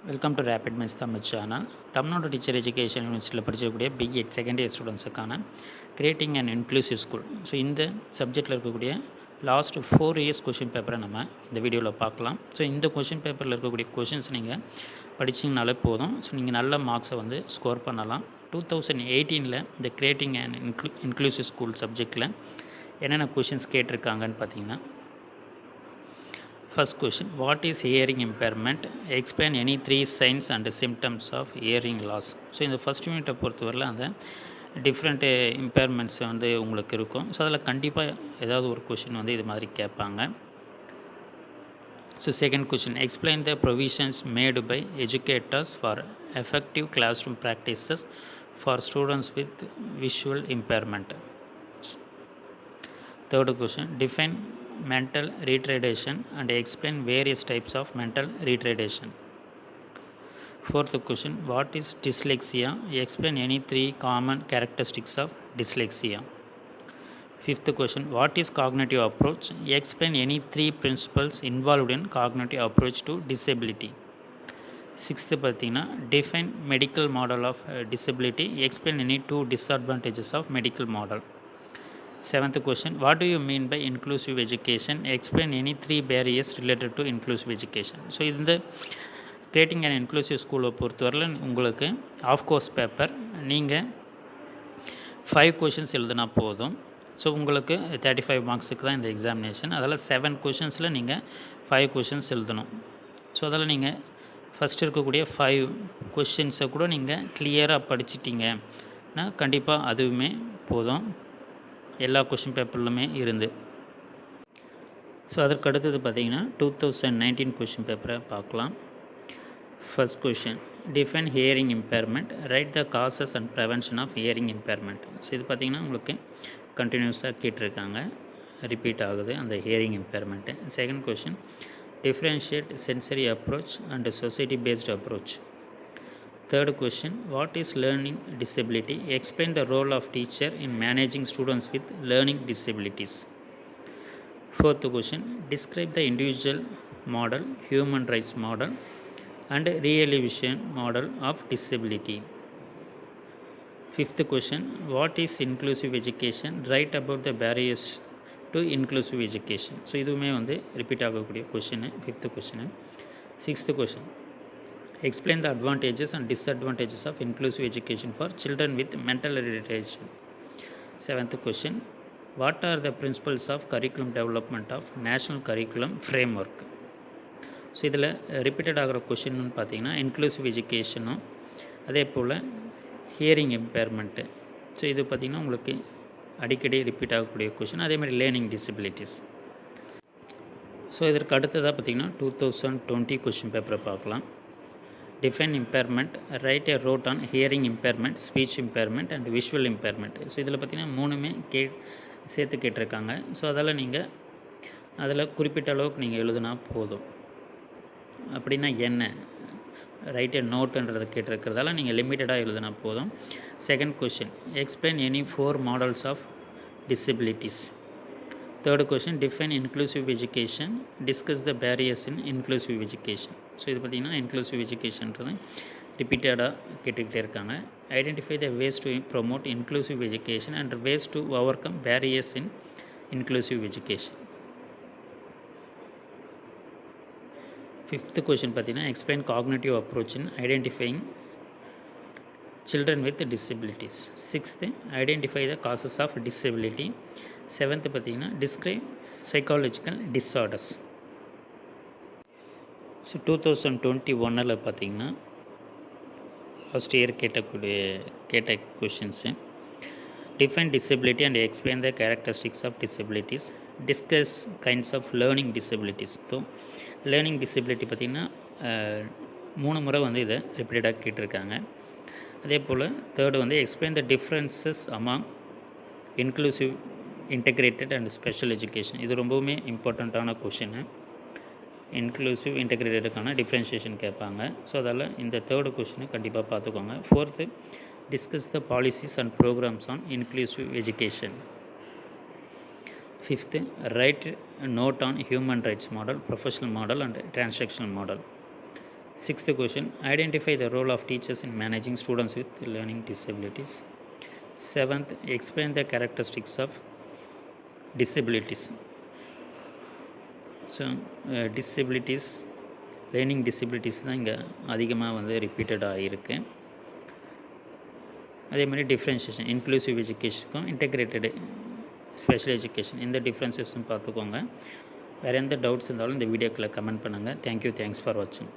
Welcome to RAPIDMINDS Tamil channel. Tamil Nadu teacher education யூனிவர்சிட்டியில் படிக்கக்கூடிய B.Ed second year ஸ்டூடெண்ட்ஸுக்கான creating and inclusive school. So இந்த சப்ஜெக்டில் இருக்கக்கூடிய லாஸ்ட் 4 இயர்ஸ் கொஷின் பேப்பரை நம்ம இந்த வீடியோவில் பார்க்கலாம். ஸோ இந்த கொஷின் பேப்பரில் இருக்கக்கூடிய கொஷின்ஸ் நீங்கள் படிச்சிங்கனாலே போதும். ஸோ நீங்கள் நல்ல மார்க்ஸை வந்து ஸ்கோர் பண்ணலாம். 2018 இந்த கிரியேட்டிங் அண்ட் இன்க்ளூசிவ் ஸ்கூல் சப்ஜெக்டில் என்னென்ன கொஷின்ஸ் கேட்டிருக்காங்கன்னு பார்த்தீங்கன்னா, first question, what is hearing impairment? Explain any 3 signs and symptoms of hearing loss. So இந்த ஃபஸ்ட் யூனிட்டை பொறுத்தவரையில் அந்த டிஃப்ரெண்ட் இம்பேர்மெண்ட்ஸ் வந்து உங்களுக்கு இருக்கும். ஸோ அதில் கண்டிப்பாக ஏதாவது ஒரு கொஷின் வந்து இது மாதிரி கேட்பாங்க. So second question, explain the provisions made by educators for effective classroom practices for students with visual impairment. Third question, define mental retardation and explain various types of mental retardation. Fourth question, what is dyslexia? Explain any 3 common characteristics of dyslexia. Fifth question, what is cognitive approach? Explain any 3 principles involved in cognitive approach to disability. Sixth பார்த்தீங்கன்னா, define medical model of disability. Explain any 2 disadvantages of medical model. Seventh question, what do you mean by inclusive education? Explain any 3 barriers related to inclusive education. So இந்த creating and inclusive ஸ்கூலை பொறுத்தவரையில் உங்களுக்கு of course paper நீங்கள் 5 questions எழுதினா போதும். So உங்களுக்கு 35 மார்க்ஸுக்கு தான் இந்த எக்ஸாமினேஷன். அதில் 7 கொஷின்ஸில் நீங்கள் 5 கொஷின்ஸ் எழுதணும். ஸோ அதில் நீங்கள் ஃபஸ்ட் இருக்கக்கூடிய 5 கொஷின்ஸை கூட நீங்கள் கிளியராக படிச்சிட்டிங்கன்னா கண்டிப்பாக அதுவுமே போதும், எல்லா கொஷின் பேப்பர்லுமே இருந்து. ஸோ அதற்கு அடுத்தது பார்த்தீங்கன்னா 2019 கொஷின் பேப்பரை பார்க்கலாம். First question, define hearing impairment, right the causes and prevention of hearing impairment. So இது பார்த்திங்கன்னா உங்களுக்கு கண்டினியூஸாக கேட்டிருக்காங்க, ரிப்பீட் ஆகுது அந்த hearing impairment. Second question, differentiate sensory approach and society based approach. Third question, what is learning disability? Explain the role of teacher in managing students with learning disabilities. Fourth question, describe the individual model, human rights model and re-evaluation model of disability. Fifth question, what is inclusive education? Write about the barriers to inclusive education. So இதுவுமே வந்து repeat ஆகக்கூடிய question. Fifth question. Sixth question, explain the advantages and disadvantages of inclusive education for children with mental retardation. Seventh question, what are the principles of curriculum development of national curriculum framework? So இதில் repeated ஆகிற question பார்த்தீங்கன்னா inclusive எஜுகேஷனும் அதே போல் hearing இம்பேர்மெண்ட்டு. So இது பார்த்திங்கன்னா உங்களுக்கு அடிக்கடி repeat ஆகக்கூடிய question. அதே மாதிரி லேர்னிங் டிசபிலிட்டிஸ். ஸோ இதற்கு அடுத்ததாக பார்த்திங்கன்னா 2020 கொஷின் பேப்பரை பார்க்கலாம். Define impairment, right a road on hearing impairment, speech impairment and visual impairment. So இதில் பார்த்திங்கன்னா 3மே சேர்த்து கேட்டிருக்காங்க. ஸோ அதில் குறிப்பிட்ட அளவுக்கு நீங்கள் எழுதுனா போதும். அப்படின்னா என்ன, ரைட் எ நோட்டுன்றதை கேட்டிருக்கிறதால நீங்கள் லிமிட்டடாக எழுதுனா போதும். Second question, explain any 4 models of disabilities. Third question, define inclusive education, discuss the barriers in inclusive education. So இது பார்த்திங்கன்னா இன்க்ளூசிவ் எஜுகேஷன்றது ரிப்பீட்டடாக கேட்டுக்கிட்டே இருக்காங்க. Identify the ways to promote inclusive education and ways to overcome barriers in inclusive education. Fifth question பார்த்திங்கன்னா explain cognitive approach in identifying children with disabilities. Sixth, identify the causes of disability. Seventh பார்த்தீங்கன்னா describe psychological disorders. So 2021 பார்த்தீங்கன்னா last year கேட்ட questions, define disability and explain the characteristics of disabilities, discuss kinds of learning disabilities. So learning disability பார்த்திங்கன்னா 3 முறை வந்து இதை ரிப்பீட்டடாக கேட்டிருக்காங்க. அதே போல் தேர்டு வந்து explain the differences among inclusive, integrated and special education. இது ரொம்பவுமே இம்பார்ட்டண்ட்டான கொஷின். இன்க்ளூசிவ் இன்டெகிரேட்டடுக்கான டிஃப்ரென்ஷியேஷன் கேட்பாங்க. ஸோ அதால் இந்த தேர்டு கொஷினை கண்டிப்பாக பார்த்துக்கோங்க. Fourth, discuss the policies and programmes on inclusive education. Fifth, write note on human rights model, professional model and transactional model. Sixth question, identify the role of teachers in managing students with learning disabilities. Seventh, explain the characteristics of disabilities. So disabilities, learning disabilities தான் இங்கே அதிகமாக வந்து ரிப்பீட்டடாக இருக்குது. அதே மாதிரி differentiation, inclusive எஜுகேஷனுக்கும் இன்டெகிரேட்டடு special education, இந்த டிஃப்ரென்சஸும் பார்த்துக்கோங்க. வேறு எந்த டவுட்ஸ் இருந்தாலும் இந்த வீடியோக்குள்ளே கமெண்ட் பண்ணுங்கள். தேங்க்யூ, தேங்க்ஸ் ஃபார் வாட்சிங்.